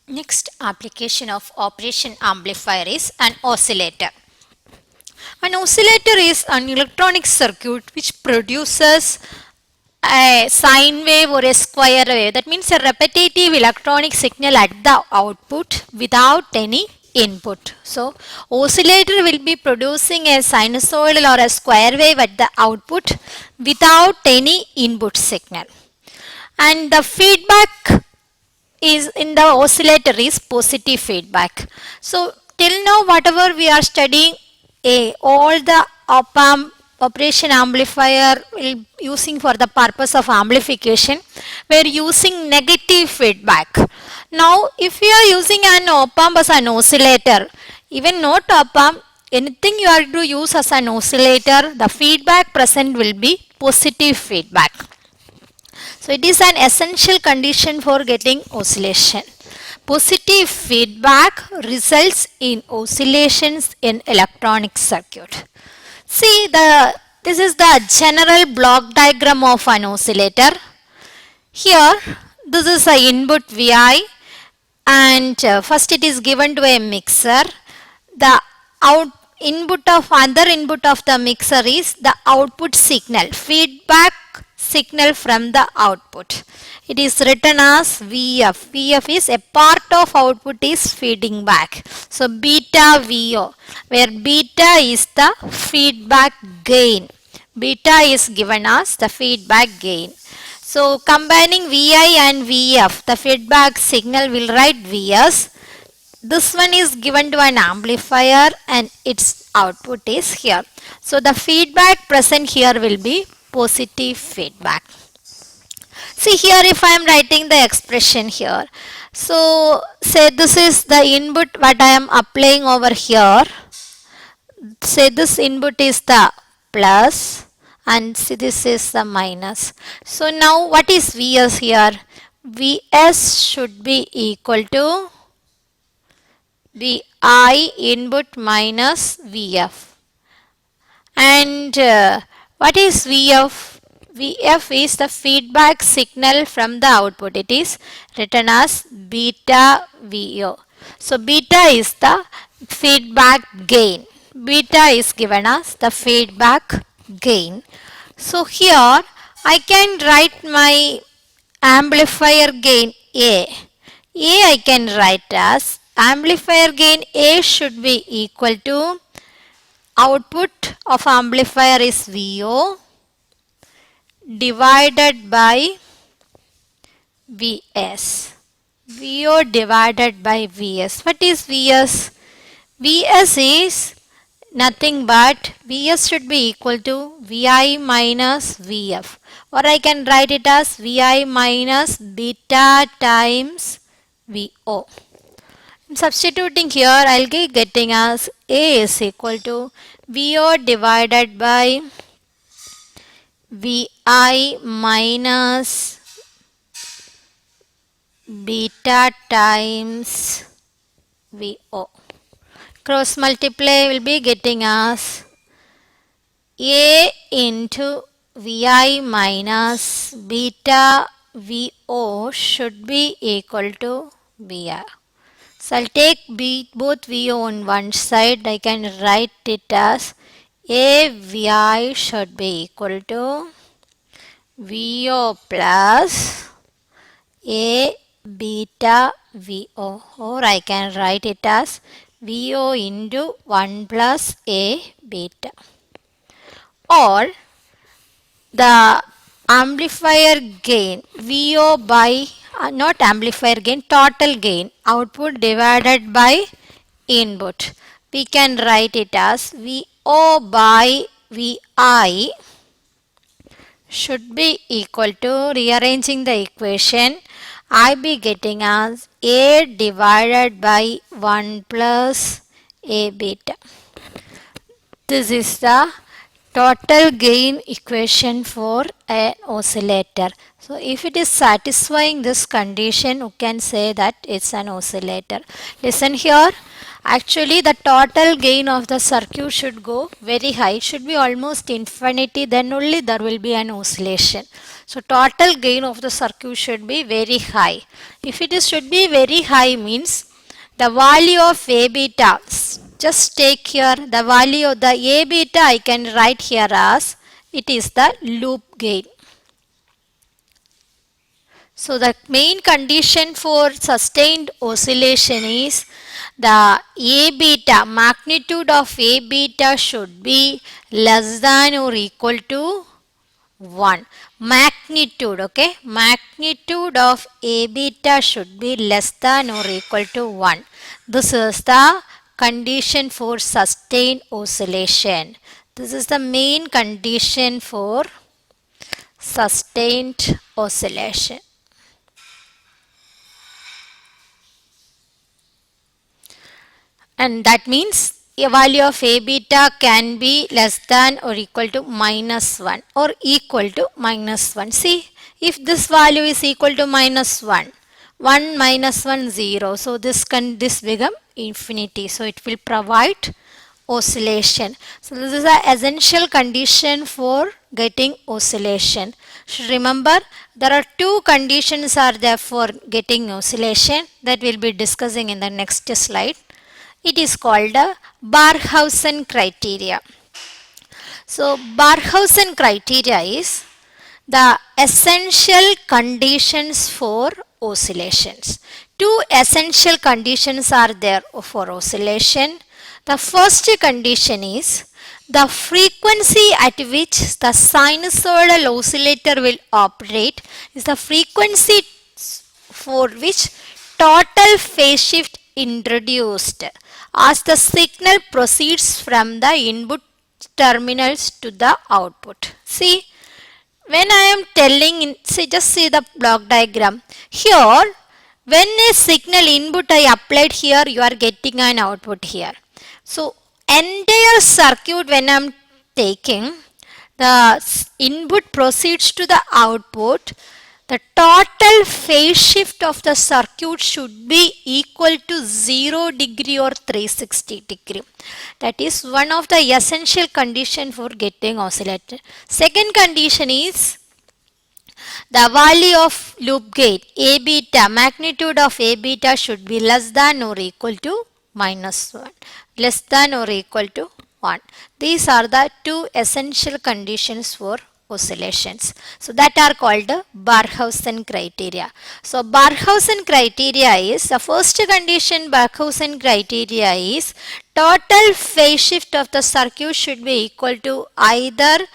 Next application of operation amplifier is an oscillator. An oscillator is an electronic circuit which produces a sine wave or a square wave. That means a repetitive electronic signal at the output without any input. So, oscillator will be producing a sinusoidal or a square wave at the output without any input signal. And the feedback is in the oscillator is positive feedback. So till now whatever we are studying, all the op-amp operation amplifier will using for the purpose of amplification, we are using negative feedback. Now if we are using an op-amp as an oscillator, even not op-amp, anything you are to use as an oscillator, the feedback present will be positive feedback. So it is an essential condition for getting oscillation. Positive feedback results in oscillations in electronic circuit. See, this is the general block diagram of an oscillator. Here this is the input Vi, and first it is given to a mixer. The other input of the mixer is the output signal, feedback signal from the output. It is written as Vf. Vf is a part of output is feeding back. So beta Vo, where beta is the feedback gain. Beta is given as the feedback gain. So combining Vi and Vf, the feedback signal will write Vs. This one is given to an amplifier and its output is here. So the feedback present here will be positive feedback. See here, if I am writing the expression here, so say this is the input what I am applying over here. Say this input is the plus and see this is the minus. So now what is Vs here? Vs should be equal to Vi input minus Vf. And what is Vf? Vf is the feedback signal from the output. It is written as beta Vo. So beta is the feedback gain. Beta is given as the feedback gain. So here I can write my amplifier gain A. I can write as amplifier gain A should be equal to output of amplifier is Vo divided by Vs. Vo divided by Vs. What is Vs? Vs is nothing but Vs should be equal to Vi minus Vf, or I can write it as Vi minus beta times Vo. Substituting here, I'll be getting as A is equal to Vo divided by Vi minus beta times Vo. Cross multiply will be getting as A into Vi minus beta Vo should be equal to Vi. So I'll take both Vo on one side. I can write it as A Vi should be equal to Vo plus A beta Vo, or I can write it as Vo into 1 plus A beta. Or the amplifier gain Vo by not amplifier gain, total gain, output divided by input. We can write it as Vo by Vi should be equal to, rearranging the equation, I be getting as A divided by 1 plus A beta. This is the total gain equation for an oscillator. So if it is satisfying this condition, you can say that it's an oscillator. Listen here, Actually, the total gain of the circuit should go very high. It should be almost infinity. Then only there will be an oscillation. So total gain of the circuit should be very high. If it is should be very high means the value of A beta. Just take here the value of the A beta. I can write here as it is the loop gain. So the main condition for sustained oscillation is the A beta, magnitude of A beta should be less than or equal to 1. Magnitude, okay? Magnitude of A beta should be less than or equal to 1. This is the condition for sustained oscillation. This is the main condition for sustained oscillation. And that means a value of A beta can be less than or equal to minus 1 or equal to minus 1. See, if this value is equal to minus 1, 1 minus 1 0. So this become infinity. So it will provide oscillation. So this is an essential condition for getting oscillation. Should remember there are two conditions are there for getting oscillation that we'll be discussing in the next slide. It is called a Barkhausen criteria. So Barkhausen criteria is the essential conditions for oscillations. Two essential conditions are there for oscillation. The first condition is the frequency at which the sinusoidal oscillator will operate is the frequency for which total phase shift introduced as the signal proceeds from the input terminals to the output. See, when I am telling, just see the block diagram. Here, when a signal input I applied here, you are getting an output here. So, entire circuit when I am taking, the input proceeds to the output, the total phase shift of the circuit should be equal to 0 degree or 360 degree. That is one of the essential condition for getting oscillator. Second condition is the value of loop gain A beta, magnitude of A beta should be less than or equal to minus 1. Less than or equal to 1. These are the two essential conditions for oscillations. So that are called Barkhausen criteria. So Barkhausen criteria is the first condition. Barkhausen criteria is total phase shift of the circuit should be equal to either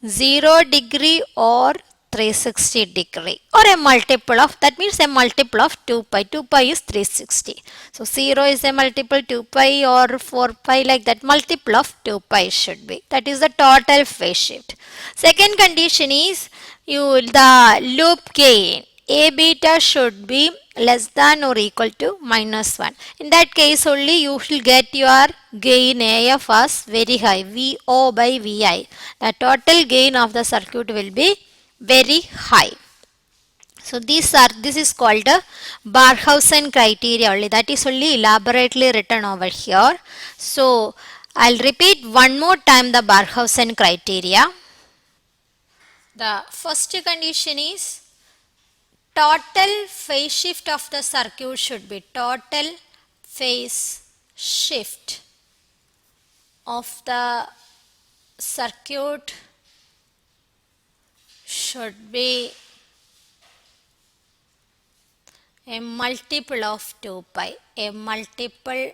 0 degree or 360 degree or a multiple of, that means a multiple of 2 pi. 2 pi is 360. So 0 is a multiple 2 pi or 4 pi, like that multiple of 2 pi should be. That is the total phase shift. Second condition is the loop gain A beta should be less than or equal to minus 1. In that case only you will get your gain AF as very high, VO by VI. The total gain of the circuit will be very high. So this is called a Barkhausen criteria only. That is only elaborately written over here. So I'll repeat one more time the Barkhausen criteria. The first condition is total phase shift of the circuit should be total phase shift of the circuit should be a multiple of 2 pi. A multiple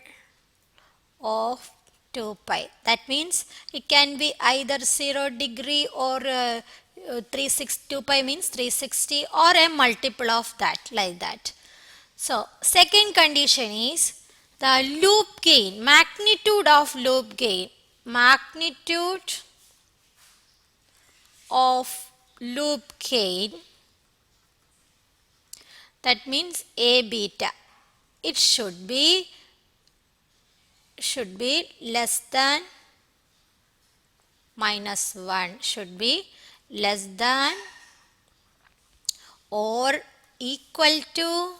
of 2 pi. That means it can be either 0 degree or 2 pi means 360 or a multiple of that, like that. So second condition is the loop gain, magnitude of loop gain, magnitude of loop gain, that means A beta, it should be less than minus 1, should be less than or equal to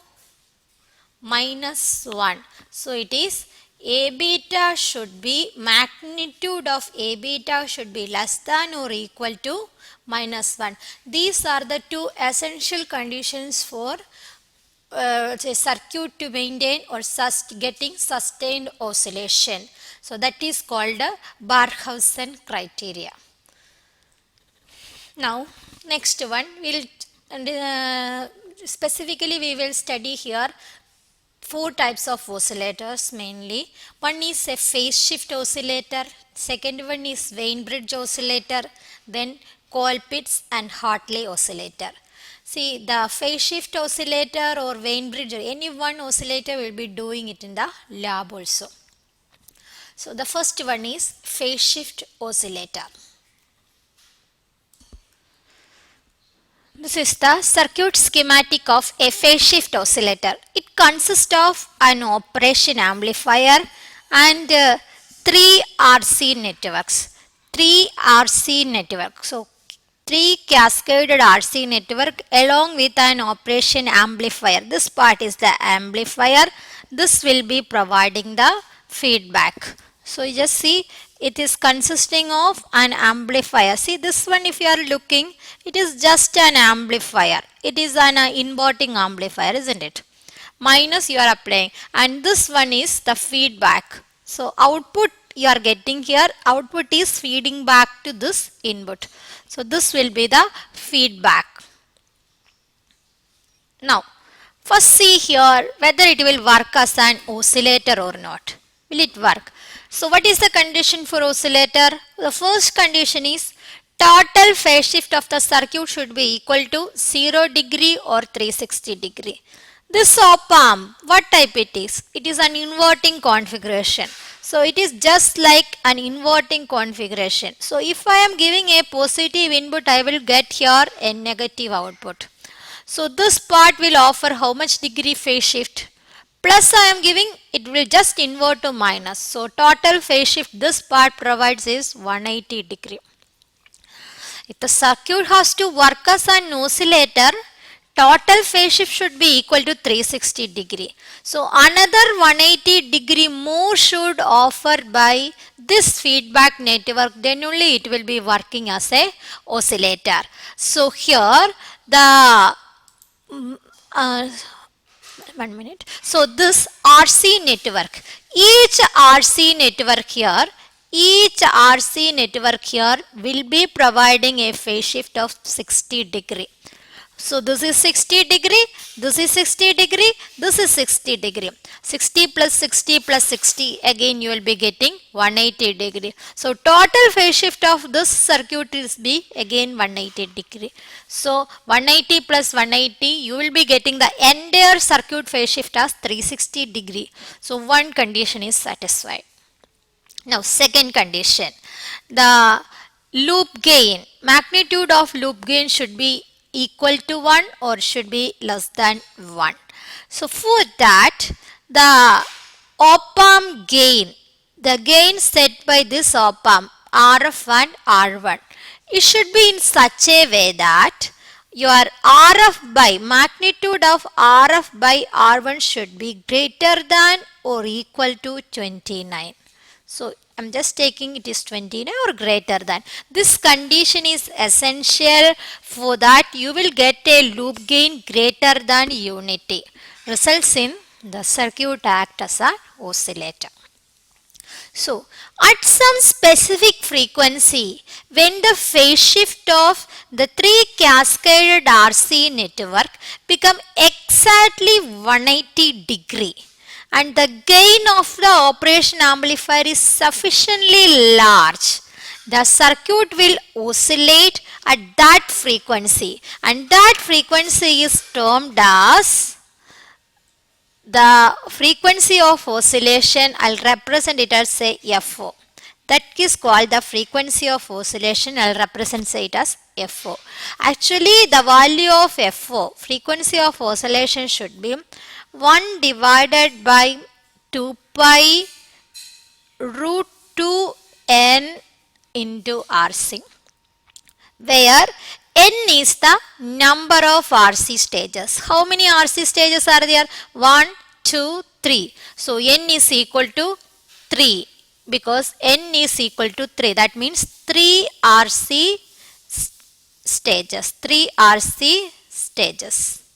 minus 1. So it is A beta should be, magnitude of A beta should be less than or equal to minus 1. These are the two essential conditions for a circuit to maintain or getting sustained oscillation. So that is called the Barkhausen criteria. Now next one we'll specifically we will study here four types of oscillators mainly. One is a phase shift oscillator, second one is Weinbridge oscillator, then Colpitts and Hartley oscillator. See, the phase shift oscillator or Weinbridge or any one oscillator will be doing it in the lab also. So the first one is phase shift oscillator. This is the circuit schematic of a phase shift oscillator. It consists of an operation amplifier and three RC networks. Three RC networks. So, three cascaded RC network along with an operation amplifier. This part is the amplifier. This will be providing the feedback. So, you just see it is consisting of an amplifier. See this one, if you are looking, it is just an amplifier. It is an inverting amplifier, isn't it? Minus you are applying, and this one is the feedback. So output you are getting here, output is feeding back to this input. So this will be the feedback. Now first see here whether it will work as an oscillator or not. Will it work? So what is the condition for oscillator? The first condition is total phase shift of the circuit should be equal to 0 degree or 360 degree. This op-amp, what type it is? It is an inverting configuration. So it is just like an inverting configuration. So if I am giving a positive input, I will get here a negative output. So this part will offer how much degree phase shift? Plus I am giving, it will just invert to minus. So total phase shift this part provides is 180 degree. If the circuit has to work as an oscillator, total phase shift should be equal to 360 degree. So another 180 degree more should offer by this feedback network, then only it will be working as a oscillator. So here the 1 minute. So this RC network, each RC network here will be providing a phase shift of 60 degree. So this is 60 degree, this is 60 degree, this is 60 degree. 60 plus 60 plus 60, again you will be getting 180 degree. So total phase shift of this circuit is be again 180 degree. So 180 plus 180, you will be getting the entire circuit phase shift as 360 degree. So one condition is satisfied. Now second condition, the loop gain, magnitude of loop gain should be equal to 1 or should be less than 1. So for that, the op-amp gain, the gain set by this op-amp RF and R1, it should be in such a way that your RF by magnitude of RF by R1 should be greater than or equal to 29. So I'm just taking it is 29 or greater than. This condition is essential for that you will get a loop gain greater than unity. Results in the circuit act as an oscillator. So at some specific frequency, when the phase shift of the three cascaded RC network become exactly 180 degree, and the gain of the operation amplifier is sufficiently large, the circuit will oscillate at that frequency, and that frequency is termed as the frequency of oscillation. I'll represent it as say FO. That is called the frequency of oscillation. I'll represent it as FO. Actually, the value of FO, frequency of oscillation, should be 1 divided by 2 pi root 2 n into RC, where n is the number of RC stages. How many RC stages are there? 1, 2, 3. So n is equal to 3 because n is equal to 3. That means 3 RC stages. 3 RC stages.